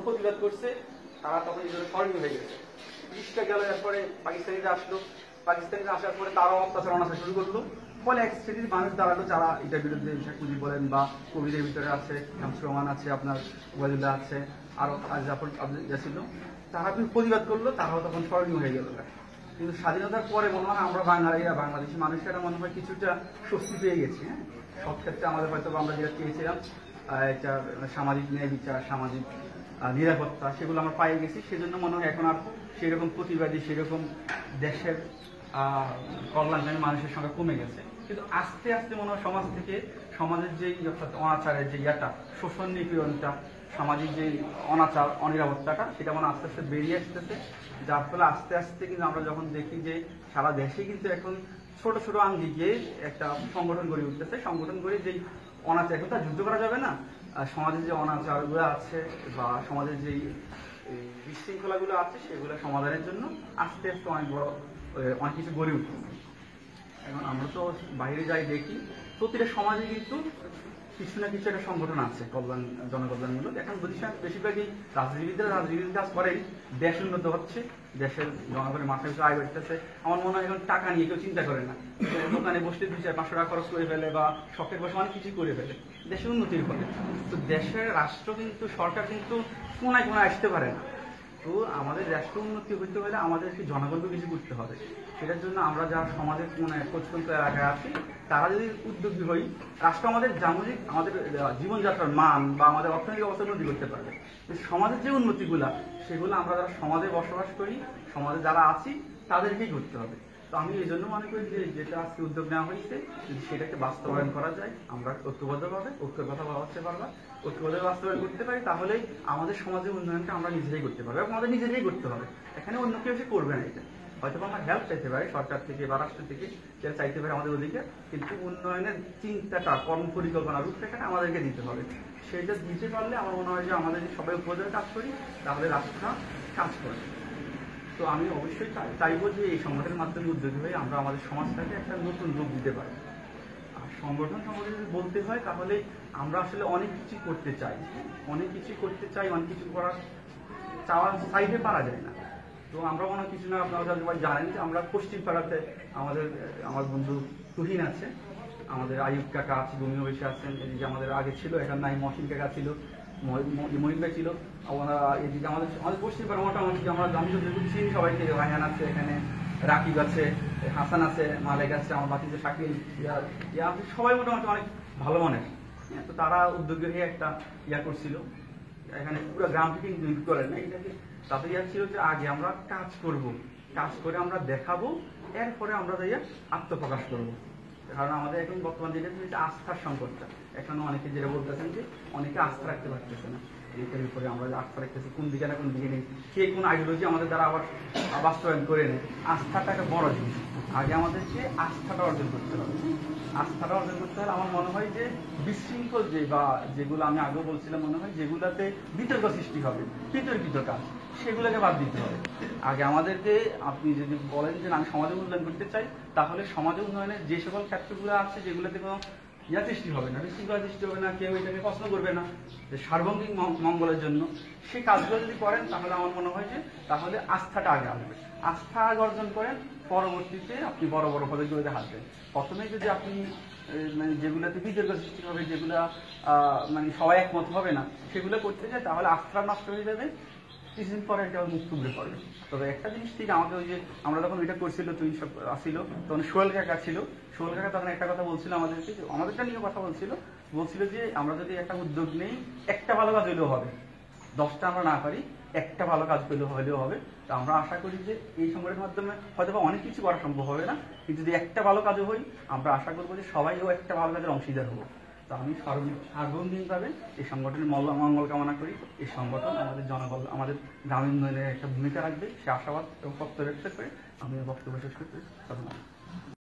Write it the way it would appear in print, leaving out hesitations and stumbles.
প্রতিবাদ করছে তারা তখন এই জন্য স্মরণীয় হয়ে গেছে। ব্রিটিশরা গেল, এরপরে পাকিস্তানিরা আসলো, পাকিস্তানিরা আসার পরে তারাও অত্যাচার অনাচার শুরু করলো। ফলে এক শ্রেণীর মানুষ দাঁড়ালো যারা এটার বিরুদ্ধে, শেখ মুজিব বলেন বা কবিদের ভিতরে আছে, শামসুর রহমান আছে, আপনার ওয়াজুল্লাহ আছে, আরো জাফর ছিল, তারা প্রতিবাদ করলো, তারাও তখন স্মরণীয় হয়ে গেল। কিন্তু স্বাধীনতার পরে মনে হয় আমরা বাঙালিরা, বাংলাদেশি মানুষেরা মনে হয় কিছুটা স্বস্তি পেয়ে গেছি। হ্যাঁ, সব ক্ষেত্রে আমাদের হয়তো আমরা যেটা চেয়েছিলাম, একটা সামাজিক ন্যায় বিচার, সামাজিক নিরাপত্তা, সেগুলো আমরা পাই গেছি। সেজন্য মনে হয় এখন আর সেরকম প্রতিবাদী, সেরকম দেশের কল্যাণকামী মানুষের সংখ্যা কমে গেছে। কিন্তু আস্তে আস্তে মনে হয় সমাজ থেকে, সমাজের যে অর্থাৎ অনাচারের যে ইয়াটা, শোষণ নিপীড়নটা, সামাজিক যে অনাচার, অনিরাপত্তাটা, সেটা মানে আস্তে আস্তে বেরিয়ে আসতেছে। যার ফলে আস্তে আস্তে কিন্তু আমরা যখন দেখি যে সারা দেশে কিন্তু এখন ছোট ছোট আঙ্গিকে একটা সংগঠন গড়ে উঠতেছে। সংগঠন গড়ে যেই অনাচার, এখন তা যুদ্ধ করা যাবে না, সমাজের যে অনাচারগুলো আছে বা সমাজের যে বিশৃঙ্খলাগুলো আছে, সেগুলো সমাধানের জন্য আস্তে আস্তে অনেক বড় অনেক কিছু গড়ে উঠতেছে। এখন আমরা তো বাইরে যাই দেখি, প্রতিটা সমাজে কিন্তু কিছু না কিছু একটা সংগঠন আছে কল্যাণ, জনকল্যাণমূলক। এখন বেশিরভাগই রাজনীতিবিদরা রাজনীতির কাজ করেই দেশ উন্নত হচ্ছে, দেশের জনগণের মাথায় কিছু আয় করতেছে। আমার মনে হয় এখন টাকা নিয়ে কেউ চিন্তা করে না, দোকানে বসতে 200-500 টাকা খরচ করে ফেলে বা শখের বসে অনেক কিছু করে ফেলে দেশের উন্নতির ফলে। তো দেশের রাষ্ট্র কিন্তু, সরকার কিন্তু কোনায় কোনায় আসতে পারে না। তো আমাদের রাষ্ট্র উন্নতি হইতে হলে আমাদেরকে জনগণকে কিছু করতে হবে। সেটার জন্য আমরা যারা সমাজের প্রত্যন্ত এলাকায় আছি, তারা যদি উদ্যোগী হই, রাষ্ট্র আমাদের সামাজিক, আমাদের জীবনযাত্রার মান বা আমাদের অর্থনৈতিক অবস্থা উন্নতি করতে পারবে। সমাজের যে উন্নতিগুলা, সেগুলো আমরা যারা সমাজে বসবাস করি, সমাজে যারা আছি, তাদেরকেই করতে হবে। তো আমি এই জন্য মনে করি যে যেটা আজকে উদ্যোগ নেওয়া হয়েছে, যদি সেটাকে বাস্তবায়ন করা যায়, আমরা ঐক্যবদ্ধভাবে, ঐক্যের কথা বলা হচ্ছে বারবার, ঐক্যবদ্ধ বাস্তবায়ন করতে পারি, তাহলেই আমাদের সমাজের উন্নয়নটা আমরা নিজেরাই করতে পারবো এবং আমাদের নিজেরাই করতে হবে। এখানে অন্য কেউ এসে করবে না। এটা হয়তো আমরা হেল্প চাইতে পারি সরকার থেকে বা রাষ্ট্র থেকে, যেটা চাইতে পারে আমাদের ওদিকে, কিন্তু উন্নয়নের চিন্তাটা, কর্ম পরিকল্পনা, রূপরেখাটা আমাদেরকে দিতে হবে। সেইটা দিতে পারলে আমার মনে হয় যে আমাদের সবাই উপযোগে কাজ করি, তাহলে রাষ্ট্রটা কাজ করে। তো আমি অবশ্যই চাইবো যে এই সংগঠনের মাধ্যমে উদ্যোগী হয়ে আমরা আমাদের সমাজটাকে একটা নতুন রূপ দিতে পারি। আর সংগঠন সম্বন্ধে যদি বলতে হয়, তাহলে আমরা আসলে অনেক কিছু করতে চাই, অনেক কিছু করতে চাই, অনেক কিছু করার চাওয়ার চাইতে পারা যায় না। তো আমরা অনেক কিছু না, আপনারা সবাই জানেন যে আমরা পশ্চিম পাড়াতে আমার বন্ধু তুহিন আছে, আমাদের আয়ুব কাকা আছে, জমি বসে আছেন, এদিকে আমাদের আগে ছিল, এখন নাই, মহসিন কাকা ছিল, মহিন ভাই ছিল, আমরা এদিকে আমাদের পশ্চিম পাড়া মোটামুটি আমরা জানি চিনি সবাইকে, রায়হান আছে, এখানে রাকিব আছে, হাসান আছে, মালেক আছে, আমার বাকি যে শাকিল, সবাই মোটামুটি অনেক ভালো মনের। তো তারা উদ্যোগী হয়ে একটা করছিল, এখানে পুরো গ্রাম থেকে ইনক্লুড করেন না এটাকে। তাতে ছিল যে আগে আমরা কাজ করব, কাজ করে আমরা দেখাবো, এরপরে আমরা যাইয়া আত্মপ্রকাশ করব। কারণ আমাদের এখন বর্তমান দিনে আস্থার সংকটটা, এখনো অনেকে যেটা বলতেছেন যে অনেকে আস্থা রাখতে পারতেছে না এইটার উপরে। আমরা আস্থা রাখতেছি কোন দিকে না কোন দিকে নেই, কে কোন আইডিওলজি আমাদের দ্বারা আবার বাস্তবায়ন করে নেই। আস্থাটা একটা বড় জিনিস, আগে আমাদেরকে আস্থাটা অর্জন করতে হবে। আস্থাটা অর্জন করতে হলে আমার মনে হয় যে বিশৃঙ্খল যে বা যেগুলো আমি আগেও বলছিলাম, মনে হয় যেগুলাতে বিতর্ক সৃষ্টি হবে, বিতর্কিত কাজ, সেগুলোকে বাদ দিতে হবে। আগে আমাদেরকে, আপনি যদি বলেন যে আমি সমাজে উন্নয়ন করতে চাই, তাহলে সমাজে উন্নয়নের যে সকল ক্ষেত্রগুলো আছে যেগুলোতে কোনো সৃষ্টি হবে না, বিশৃঙ্খলা সৃষ্টি হবে না, কেউ এটাকে প্রশ্ন করবে না, যে সার্বঙ্গিক মঙ্গলের জন্য সেই কাজগুলো যদি করেন, তাহলে আমার মনে হয় যে তাহলে আস্থাটা আগে আসবে। আস্থা অর্জন করেন, পরবর্তীতে আপনি বড় বড় পদগুলোতে হাসবেন। প্রথমে যদি আপনি মানে যেগুলোতে বিতর্ক সৃষ্টি হবে, যেগুলা মানে সবাই একমত হবে না, সেগুলো করতে যায়, তাহলে আস্থা নষ্ট হয়ে যাবে, কিছুদিন পরে এটা মুখ টুকরে পড়বে। তবে একটা জিনিস ঠিক, আমাকে ওই যে আমরা যখন ওইটা করছিল, তুই সব আসছিল, তখন সোহেল কাকা ছিল, সোহেল কাকা তখন একটা কথা বলছিল আমাদেরকে, আমাদেরটা নিয়ে কথা বলছিল যে আমরা যদি একটা উদ্যোগ নেই, একটা ভালো কাজ হইলেও হবে, 10টা আমরা না পারি, একটা ভালো কাজ হইলেও হবে। তো আমরা আশা করি যে এই সংগঠনের মাধ্যমে হয়তো অনেক কিছু করা সম্ভব হবে না, কিন্তু যদি একটা ভালো কাজও হই, আমরা আশা করবো যে সবাইও একটা ভালো কাজের অংশীদার হবো। তো আমি সার্বজনীনভাবে এই সংগঠনের মঙ্গল কামনা করি। এই সংগঠন আমাদের জনগণ, আমাদের গ্রামীণ উন্নয়নের একটা ভূমিকা রাখবে, সে আশাবাদ এবং প্রত্যয় ব্যক্ত করে আমি বক্তব্য শেষ করতে। ধন্যবাদ।